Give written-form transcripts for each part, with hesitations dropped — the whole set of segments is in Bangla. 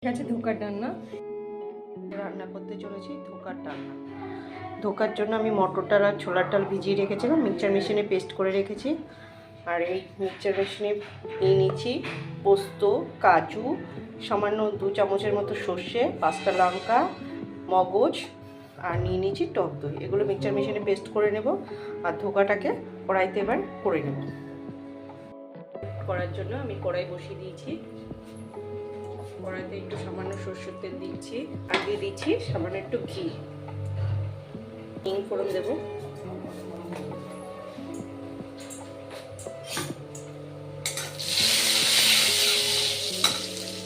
ঠিক আছে। ধোকার ডালনা রান্না করতে চলেছি। ধোকার ডালনা ধোকার জন্য আমি মটর ডাল আর ছোলার ডাল ভিজিয়ে রেখেছিলাম, মিক্সচার মেশিনে পেস্ট করে রেখেছি। আর এই মিক্সচার মেশিনে নিয়ে নিচ্ছি পোস্ত, কাজু, সামান্য 2 চামচের মতো সর্ষে, 5টা লঙ্কা, মগজ আর নিয়ে নিচ্ছি টক দই। এগুলো মিক্সচার মেশিনে পেস্ট করে নেব আর ধোকাটাকে কড়াইতে এবার করে নেব। করার জন্য আমি কড়াই বসিয়ে দিয়েছি। কড়াইতে একটু সামান্য সরষের তেল দিচ্ছি, আগে দিচ্ছি সামান্য একটু ঘি, হিং ফোড়ন দেব।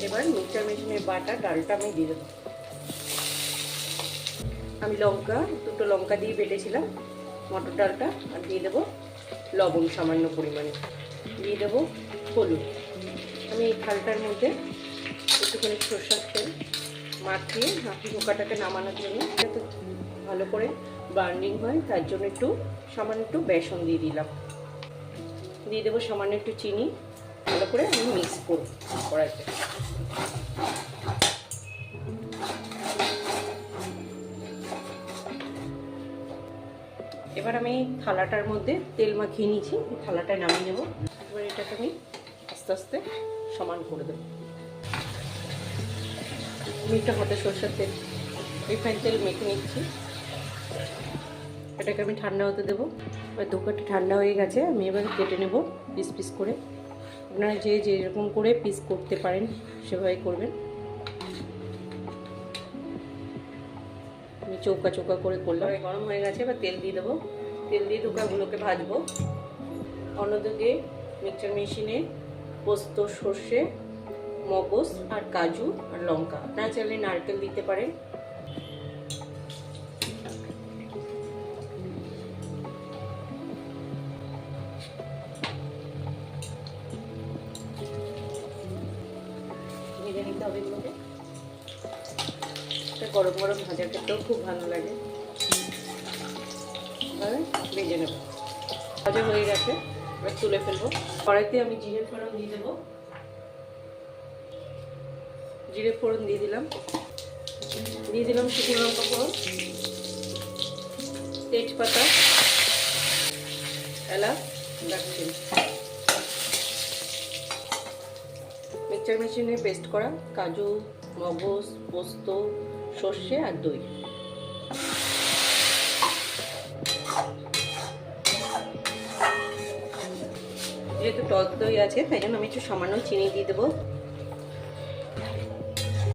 এবার মিক্সচার মেশিনের বাটা ডালটা আমি দিয়ে দেবো। আমি দুটো লঙ্কা দিয়ে বেটেছিলাম মটর ডালটা, আর দিয়ে দেবো লবণ সামান্য পরিমাণে, দিয়ে দেবো হলুদ। আমি এই থালটার মধ্যে একটুখানি সরষের তেল মাখিয়ে ধোকাটাকে নামানোর জন্য, যাতে ভালো করে বার্নিং হয় তার জন্য সামান্য একটু বেসন দিয়ে দিলাম। দিয়ে দেবো সামান্য একটু চিনি, ভালো করে আমি মিক্স করব কড়াইতে। এবার আমি থালাটার মধ্যে তেল মাখিয়ে নিয়েছি, এই থালাটায় নামিয়ে নেব। এবার এটাকে আমি আস্তে আস্তে সমান করে দেবো। আমি একটা হাতে সরষের তেল, রিফাইন তেল মেখে নিচ্ছি। এটাকে আমি ঠান্ডা হতে দেবো। এবার ধোকাটা ঠান্ডা হয়ে গেছে, আমি এবার কেটে নেব পিস পিস করে। আপনারা যে যেরকম করে পিস করতে পারেন সেভাবে করবেন। আমি চৌকা চৌকা করে করলাম। গরম হয়ে গেছে, এবার তেল দিয়ে দেবো। তেল দিয়ে ধোকাগুলোকে ভাজবো। অন্যদিকে মিক্সচার মেশিনে পোস্ত, সর্ষে, মগজ আর কাজু আর লঙ্কা, আপনারা চাইলে নারকেল দিতে পারেন। ভেজে নিতে হবে এগুলোকে। গরম গরম ভাজা খেতেও খুব ভালো লাগে। ভেজে নেব। ভাজা হয়ে গেছে, এবার তুলে ফেলবো। কড়াইতে আমি জিরে ফোড়ন দিয়ে দেবো। জিরে ফোড়ন দিয়ে দিলাম শুকনো লঙ্কা ফোড়ন, তেজপাতা, এলাচ, দারচিনি। মিক্সচার মেশিনে পেস্ট করা কাজু, মগজ, পোস্ত, সর্ষে আর দই। যেহেতু টক দই আছে তাই জন্য আমি একটু সামান্য চিনি দিয়ে দেবো।